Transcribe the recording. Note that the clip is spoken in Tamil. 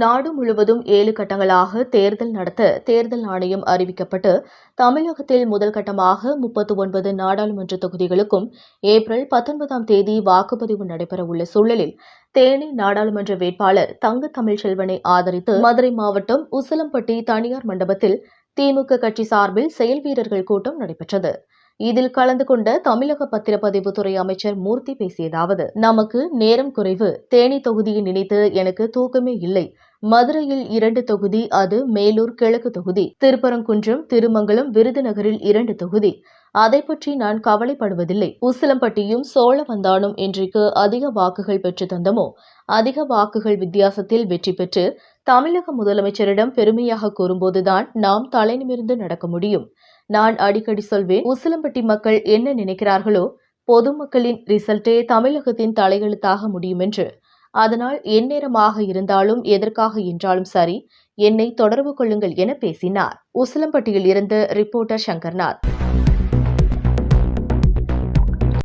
நாடு முழுவதும் 7 கட்டங்களாக தேர்தல் நடத்த தேர்தல் ஆணையம் அறிவிக்கப்பட்டு தமிழகத்தில் முதல் கட்டமாக 39 நாடாளுமன்ற தொகுதிகளுக்கும் ஏப்ரல் 19ஆம் தேதி வாக்குப்பதிவு நடைபெறவுள்ள சூழலில் தேனி நாடாளுமன்ற வேட்பாளர் தங்க தமிழ்ச்செல்வனை ஆதரித்து மதுரை மாவட்டம் உசிலம்பட்டி தனியார் மண்டபத்தில் திமுக கட்சி சார்பில் செயல் வீரர்கள் கூட்டம் நடைபெற்றது. இதில் கலந்து கொண்ட தமிழக பத்திரப்பதிவுத்துறை அமைச்சர் மூர்த்தி பேசியதாவது: நமக்கு நேரம் குறைவு. தேனி தொகுதியை நினைத்து எனக்கு தூக்கமே இல்லை. மதுரையில் 2 தொகுதி, அது மேலூர் கிழக்கு தொகுதி, திருப்பரங்குன்றம், திருமங்கலம், விருதுநகரில் 2 தொகுதி. அதை பற்றி நான் கவலைப்படுவதில்லை. உசிலம்பட்டியும் சோழவந்தானும் இன்றைக்கு அதிக வாக்குகள் பெற்று தந்தமோ அதிக வாக்குகள் வித்தியாசத்தில் வெற்றி பெற்று தமிழக முதலமைச்சரிடம் பெருமையாக கூறும்போதுதான் நாம் தலைநிமிர்ந்து நடக்க முடியும். நான் அடிக்கடி சொல்வேன், உசிலம்பட்டி மக்கள் என்ன நினைக்கிறார்களோ பொதுமக்களின் ரிசல்ட்டே தமிழகத்தின் தலையெழுத்தாக முடியும் என்று. அதனால் எந்நேரமாக இருந்தாலும் எதற்காக என்றாலும் சரி, என்னை தொடர்பு கொள்ளுங்கள் என பேசினார். உசிலம்பட்டியில் இருந்து ரிப்போர்ட்டர் சங்கர்நாத்.